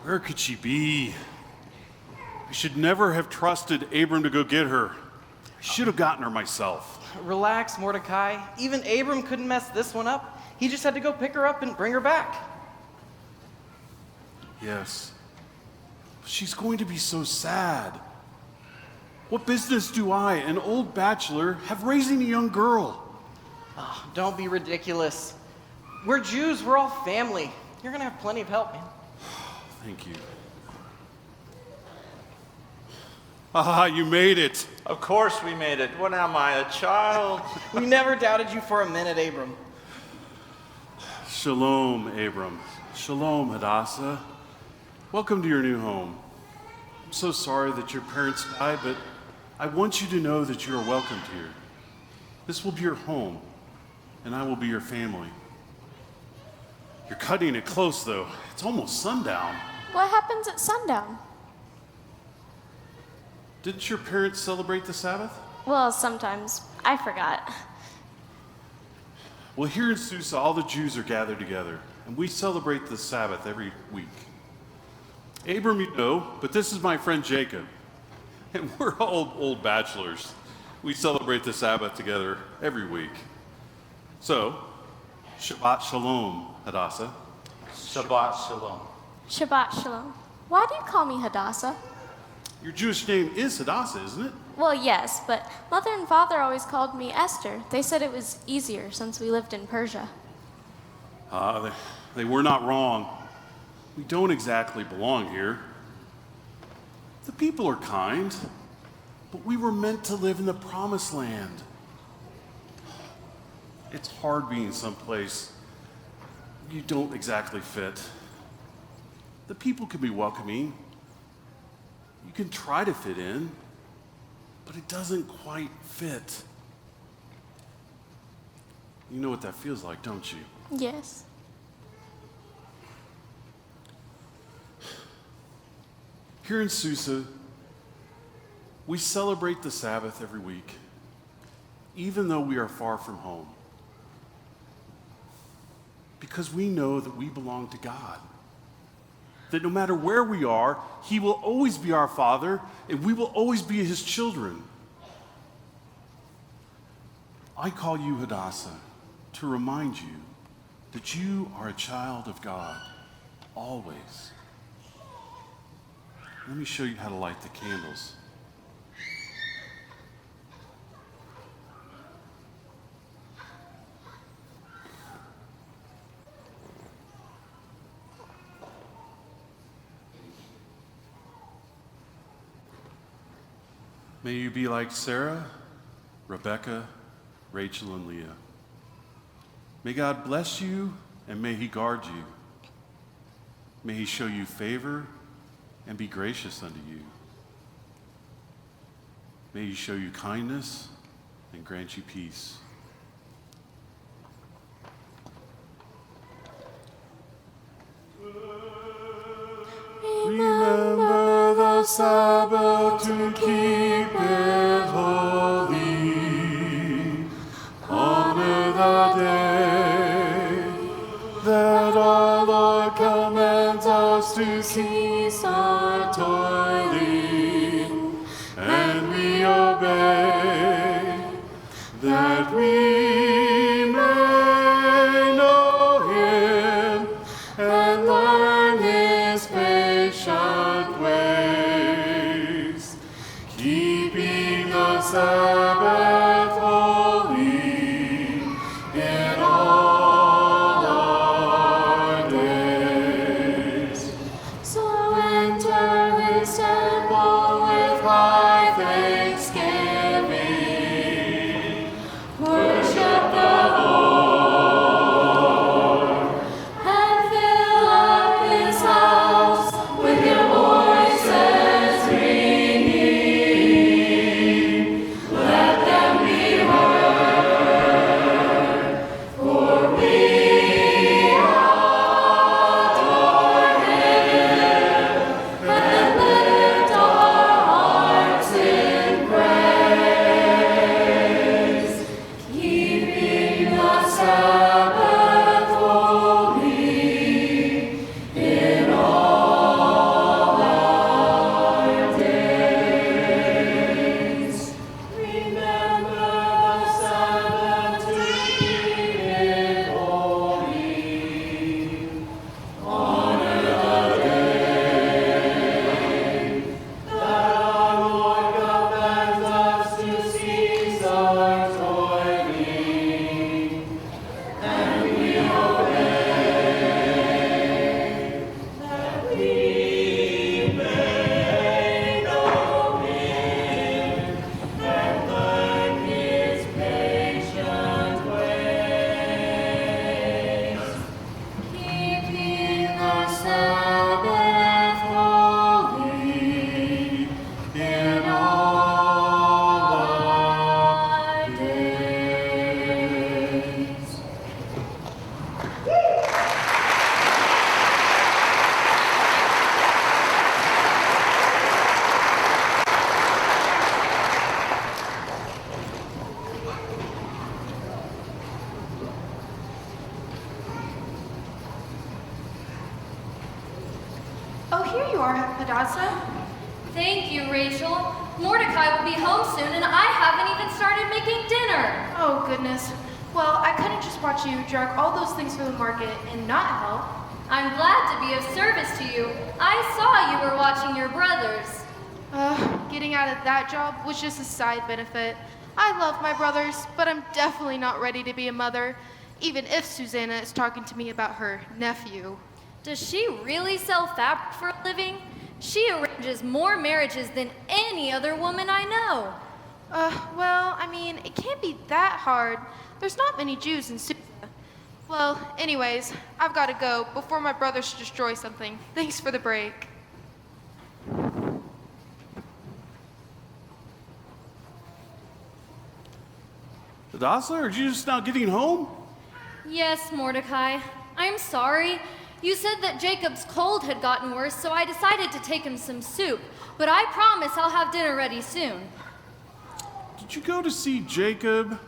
Where could she be? I should never have trusted Abram to go get her. I should have gotten her myself. Relax, Mordecai. Even Abram couldn't mess this one up. He just had to go pick her up and bring her back. Yes. But she's going to be so sad. What business do I, an old bachelor, have raising a young girl? Oh, don't be ridiculous. We're Jews, we're all family. You're gonna have plenty of help, man. Thank you. Ah, you made it. Of course we made it. What am I, a child? We never doubted you for a minute, Abram. Shalom, Abram. Shalom, Hadassah. Welcome to your new home. I'm so sorry that your parents died, but I want you to know that you are welcomed here. This will be your home, and I will be your family. You're cutting it close, though. It's almost sundown. What happens at sundown? Didn't your parents celebrate the Sabbath? Well, sometimes. I forgot. Well, here in Susa, all the Jews are gathered together, and we celebrate the Sabbath every week. Abram, you know, but this is my friend Jacob, and we're all old bachelors. We celebrate the Sabbath together every week. So, Shabbat Shalom, Hadassah. Shabbat Shalom. Shabbat Shalom. Why do you call me Hadassah? Your Jewish name is Hadassah, isn't it? Well, yes, but Mother and Father always called me Esther. They said it was easier since we lived in Persia. They were not wrong. We don't exactly belong here. The people are kind, but we were meant to live in the promised land. It's hard being someplace you don't exactly fit. The people can be welcoming. You can try to fit in, but it doesn't quite fit. You know what that feels like, don't you? Yes. Here in Susa, we celebrate the Sabbath every week, even though we are far from home, because we know that we belong to God. That no matter where we are, He will always be our Father, and we will always be His children. I call you Hadassah to remind you that you are a child of God, always. Let me show you how to light the candles. May you be like Sarah, Rebecca, Rachel, and Leah. May God bless you, and may He guard you. May He show you favor and be gracious unto you. May He show you kindness and grant you peace. Remember the Sabbath to keep it holy. Honor the day that our Lord commands us to cease our toiling, and we obey, that we may know Him and learn His patient ways, keeping the Sabbath holy in all our days. So enter His here you are, Hadassah. Thank you, Rachel. Mordecai will be home soon, and I haven't even started making dinner. Oh, goodness. Well, I couldn't just watch you drag all those things for the market and not help. I'm glad to be of service to you. I saw you were watching your brothers. Getting out of that job was just a side benefit. I love my brothers, but I'm definitely not ready to be a mother, even if Susanna is talking to me about her nephew. Does she really sell fabric for a living? She arranges more marriages than any other woman I know. Well, I mean, it can't be that hard. There's not many Jews in Susa. Well, anyways, I've got to go before my brothers destroy something. Thanks for the break. Hadassah, are you just now getting home? Yes, Mordecai. I'm sorry. You said that Jacob's cold had gotten worse, so I decided to take him some soup. But I promise I'll have dinner ready soon. Did you go to see Jacob?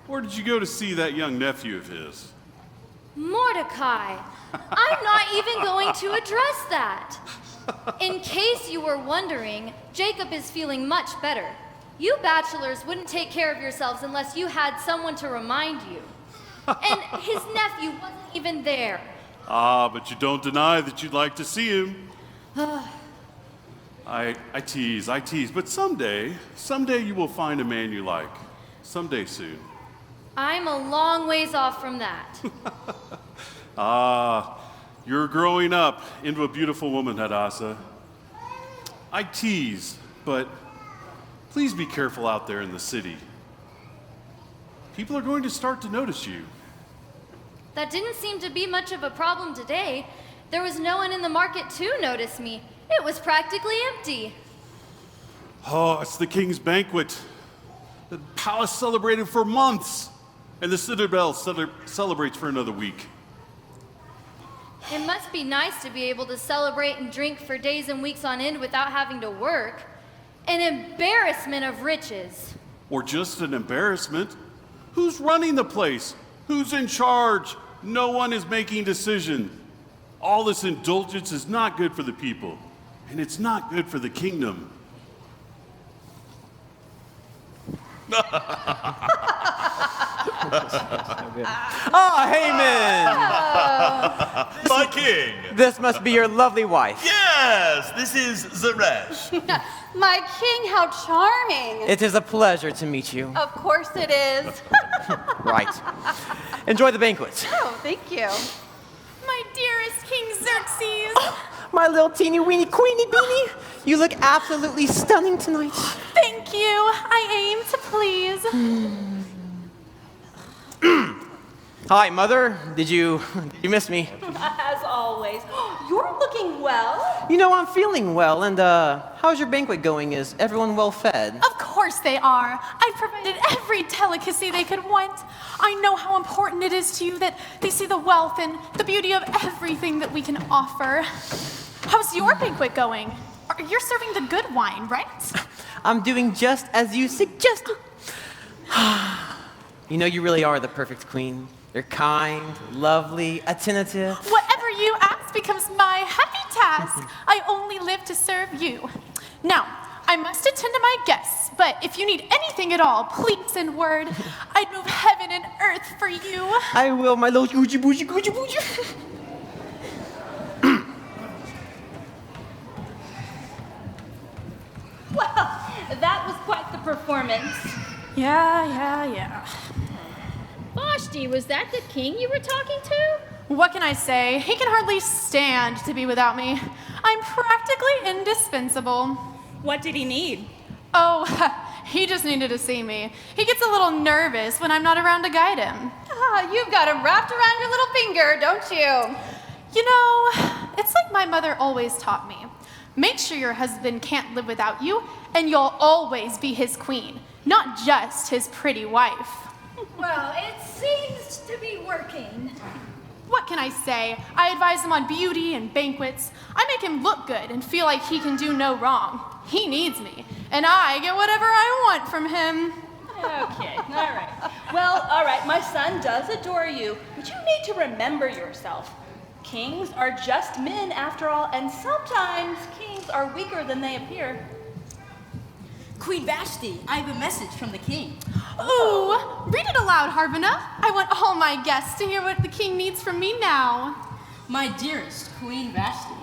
Or did you go to see that young nephew of his? Mordecai, I'm not even going to address that. In case you were wondering, Jacob is feeling much better. You bachelors wouldn't take care of yourselves unless you had someone to remind you. And his nephew wasn't even there. Ah, but you don't deny that you'd like to see him. I tease, but someday you will find a man you like. Someday soon. I'm a long ways off from that. Ah, you're growing up into a beautiful woman, Hadassah. I tease, but please be careful out there in the city. People are going to start to notice you. That didn't seem to be much of a problem today. There was no one in the market to notice me. It was practically empty. Oh, it's the king's banquet. The palace celebrated for months, and the citadel celebrates for another week. It must be nice to be able to celebrate and drink for days and weeks on end without having to work. An embarrassment of riches. Or just an embarrassment. Who's running the place? Who's in charge? No one is making decisions. All this indulgence is not good for the people, and it's not good for the kingdom. Haman! My king! This must be your lovely wife. Yes, this is Zeresh. My king, how charming! It is a pleasure to meet you. Of course it is. Right. Enjoy the banquet. Oh, thank you. My dearest King Xerxes! My little teeny weeny queenie beanie, you look absolutely stunning tonight. Thank you. I aim to please. Hi, Mother. Did you miss me? As always. You're looking well. You know, I'm feeling well, and how's your banquet going? Is everyone well fed? Of course they are. I've provided every delicacy they could want. I know how important it is to you that they see the wealth and the beauty of everything that we can offer. How's your banquet going? You're serving the good wine, right? I'm doing just as you suggested. You know, you really are the perfect queen. You're kind, lovely, attentive. Whatever you ask becomes my happy task. I only live to serve you. Now, I must attend to my guests, but if you need anything at all, please send word. I'd move heaven and earth for you. I will, my little goochie boochie goochie boochie. Well, that was quite the performance. Yeah. Vashti, was that the king you were talking to? What can I say? He can hardly stand to be without me. I'm practically indispensable. What did he need? Oh, he just needed to see me. He gets a little nervous when I'm not around to guide him. You've got him wrapped around your little finger, don't you? You know, it's like my mother always taught me. Make sure your husband can't live without you, and you'll always be his queen, not just his pretty wife. Well, it seems to be working. What can I say? I advise him on beauty and banquets. I make him look good and feel like he can do no wrong. He needs me, and I get whatever I want from him. Okay, all right. Well, all right, my son does adore you, but you need to remember yourself. Kings are just men after all, and sometimes kings are weaker than they appear. Queen Vashti, I have a message from the king. Ooh, read it aloud, Harbana. I want all my guests to hear what the king needs from me now. My dearest Queen Vashti,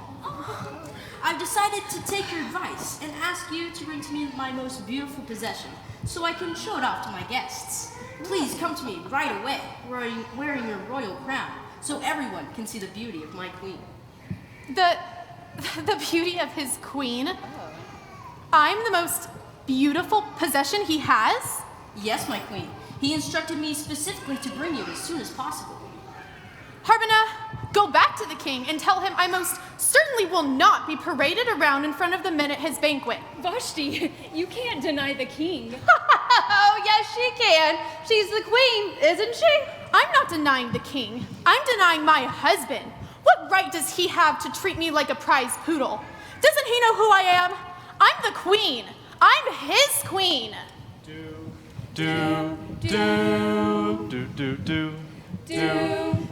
I've decided to take your advice and ask you to bring to me my most beautiful possession so I can show it off to my guests. Please come to me right away, wearing your royal crown, so everyone can see the beauty of my queen. The beauty of his queen? I'm the most beautiful possession he has? Yes, my queen. He instructed me specifically to bring you as soon as possible. Harbana, go back to the king and tell him I most certainly will not be paraded around in front of the men at his banquet. Vashti, you can't deny the king. Oh, yes, she can. She's the queen, isn't she? I'm not denying the king. I'm denying my husband. What right does he have to treat me like a prize poodle? Doesn't he know who I am? I'm the queen. I'm his queen.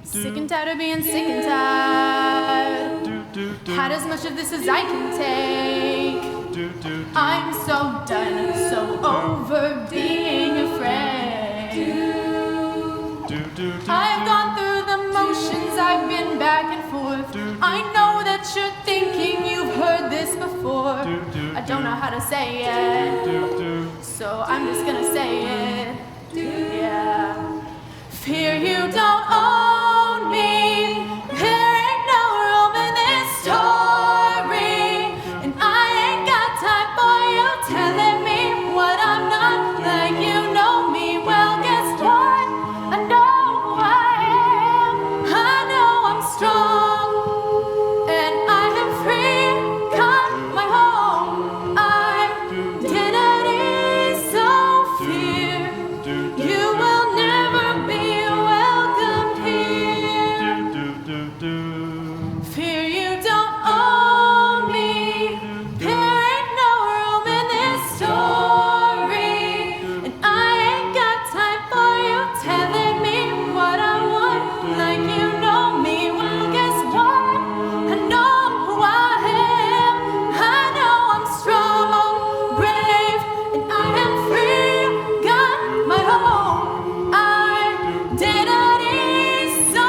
Sick and tired of being sick and tired. Had as much of this as I can take. I'm so done, so over being afraid. I've gone through the motions, I've been back and forth. I know that you're thinking you've heard this before. I don't know how to say it, so I'm just gonna say it. Yeah. Fear you don't own me. There ain't no room in this story, and I ain't got time for you telling me what I'm not. Like you know me well, guess what? I know who I am. I know I'm strong, and I am free. Got my home identity, so fear you will never be welcome here. Fear you don't own me. There ain't no room in this story, and I ain't got time for you telling me what I want. Like you know me well, guess what? I know who I am. I know I'm strong, brave, and I am free. Got my home identity, so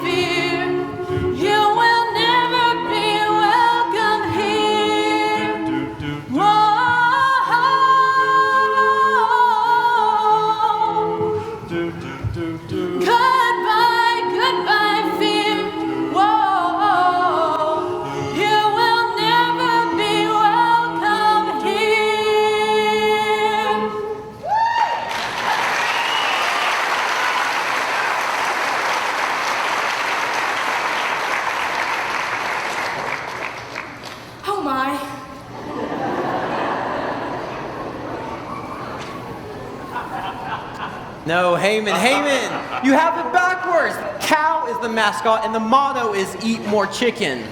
fear you will never be welcome here. Goodbye, goodbye, fear. Whoa, you will never be welcome here. Oh my. No, Haman, you have it backwards. Cow is the mascot, and the motto is "Eat more chicken."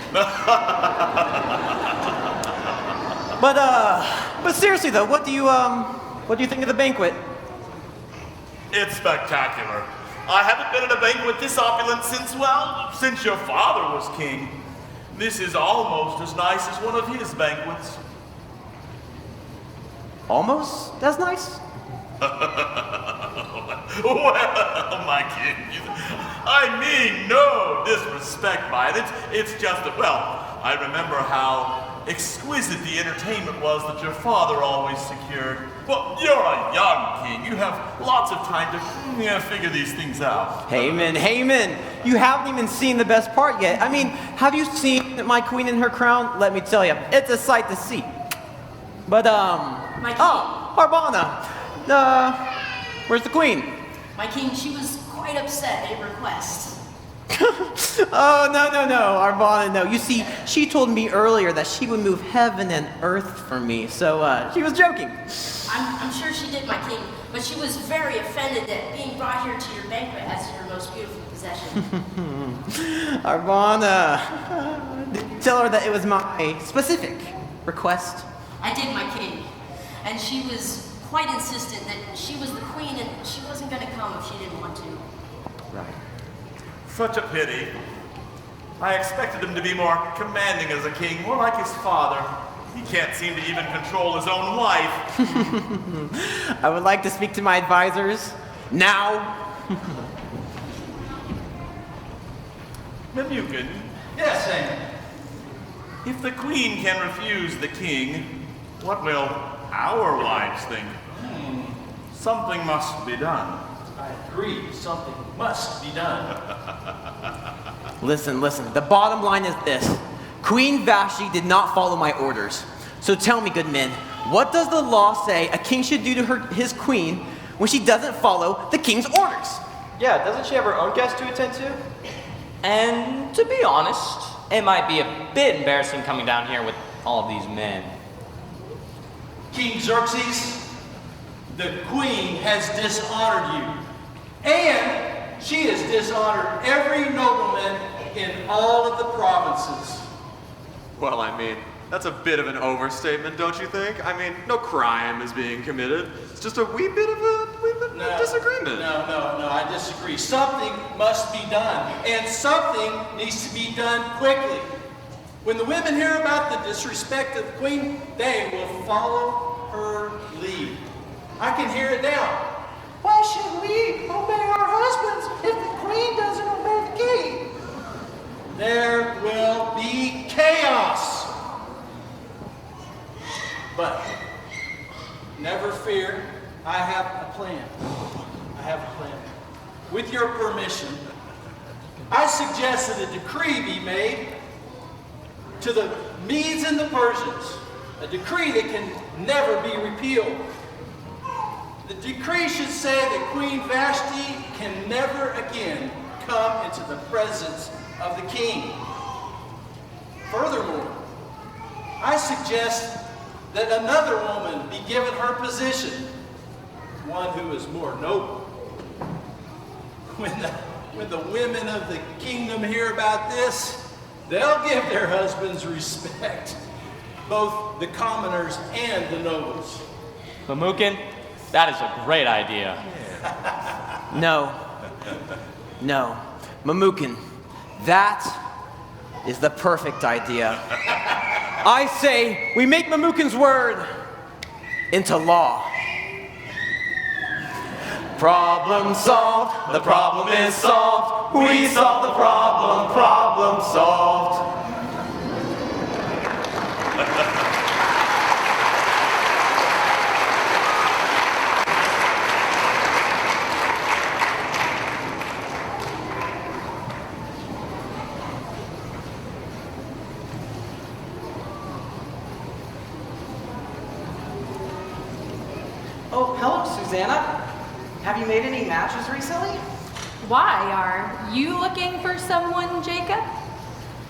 But seriously though, what do you think of the banquet? It's spectacular. I haven't been at a banquet this opulent since your father was king. This is almost as nice as one of his banquets. Almost as nice? Well, my king, I mean no disrespect by it. It's just that, well, I remember how exquisite the entertainment was that your father always secured. Well, you're a young king. You have lots of time to figure these things out. Haman, you haven't even seen the best part yet. I mean, have you seen my queen in her crown? Let me tell you, it's a sight to see. But, My king. Harbana, where's the queen? My king, she was quite upset at your request. Oh, no, Harbana, no. You see, she told me earlier that she would move heaven and earth for me, so, she was joking. I'm sure she did, my king, but she was very offended at being brought here to your banquet as your most beautiful possession. Harbana, tell her that it was my specific request. I did, my king, and she was quite insistent that she was the queen and she wasn't going to come if she didn't want to. Right. Such a pity. I expected him to be more commanding as a king, more like his father. He can't seem to even control his own wife. I would like to speak to my advisors now. Memucan, Yes, Amy. if the queen can refuse the king, what will our wives think? Something must be done. I agree. Something must be done. Listen. The bottom line is this. Queen Vashti did not follow my orders. So tell me, good men, what does the law say a king should do to his queen when she doesn't follow the king's orders? Yeah, doesn't she have her own guests to attend to? And to be honest, it might be a bit embarrassing coming down here with all of these men. King Xerxes, the queen has dishonored you. And she has dishonored every nobleman in all of the provinces. Well, I mean, that's a bit of an overstatement, don't you think? I mean, no crime is being committed. It's just a wee bit of a disagreement. No, I disagree. Something must be done, and something needs to be done quickly. When the women hear about the disrespect of the queen, they will follow her lead. I can hear it now. Why should we obey our husbands if the queen doesn't obey the king? There will be chaos. But never fear, I have a plan. With your permission, I suggest that a decree be made to the Medes and the Persians, a decree that can never be repealed. The decree should say that Queen Vashti can never again come into the presence of the king. Furthermore, I suggest that another woman be given her position, one who is more noble. When the women of the kingdom hear about this, they'll give their husbands respect, both the commoners and the nobles. Memucan, that is a great idea. No. Memucan, that is the perfect idea. I say we make Memucan's word into law. Problem solved, the problem is solved. We solved the problem, problem solved. Oh, hello, Susanna. Have you made any matches recently? Why? Are you looking for someone, Jacob?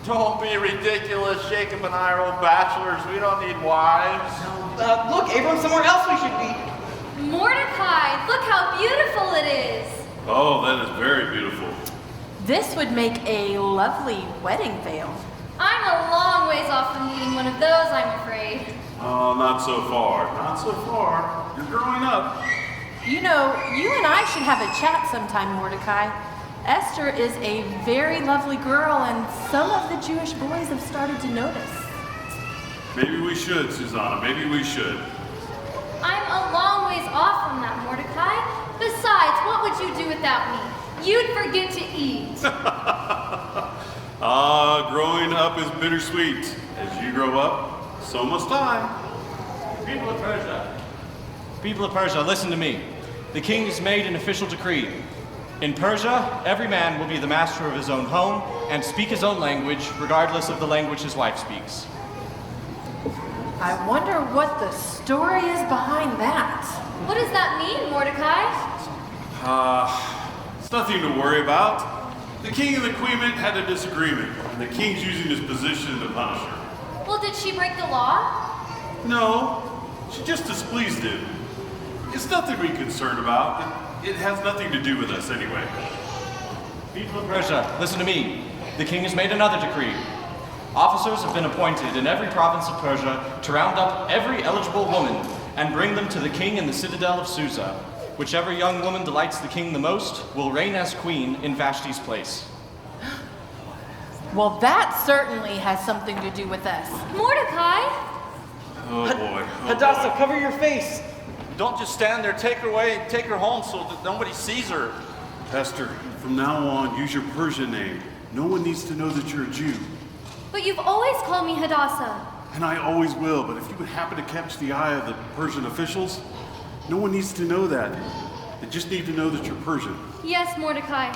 Don't be ridiculous. Jacob and I are old bachelors. We don't need wives. Look, Abram, somewhere else we should be. Mordecai, look how beautiful it is. Oh, that is very beautiful. This would make a lovely wedding veil. I'm a long ways off from needing one of those, I'm afraid. Oh, not so far. Not so far. You're growing up. You know, you and I should have a chat sometime, Mordecai. Esther is a very lovely girl, and some of the Jewish boys have started to notice. Maybe we should, Susanna. Maybe we should. I'm a long ways off from that, Mordecai. Besides, what would you do without me? You'd forget to eat. Growing up is bittersweet. As you grow up, so must I. People of Persia, listen to me. The king has made an official decree. In Persia, every man will be the master of his own home and speak his own language, regardless of the language his wife speaks. I wonder what the story is behind that. What does that mean, Mordecai? It's nothing to worry about. The king and the queen had a disagreement, and the king's using his position to punish her. Well, did she break the law? No, she just displeased him. It's nothing we're concerned about. It has nothing to do with us anyway. People of Persia, listen to me. The king has made another decree. Officers have been appointed in every province of Persia to round up every eligible woman and bring them to the king in the citadel of Susa. Whichever young woman delights the king the most will reign as queen in Vashti's place. Well, that certainly has something to do with us. Mordecai? Oh boy. Hadassah, cover your face. Don't just stand there. Take her away. Take her home so that nobody sees her. Esther, from now on, use your Persian name. No one needs to know that you're a Jew. But you've always called me Hadassah. And I always will, but if you would happen to catch the eye of the Persian officials, no one needs to know that. They just need to know that you're Persian. Yes, Mordecai.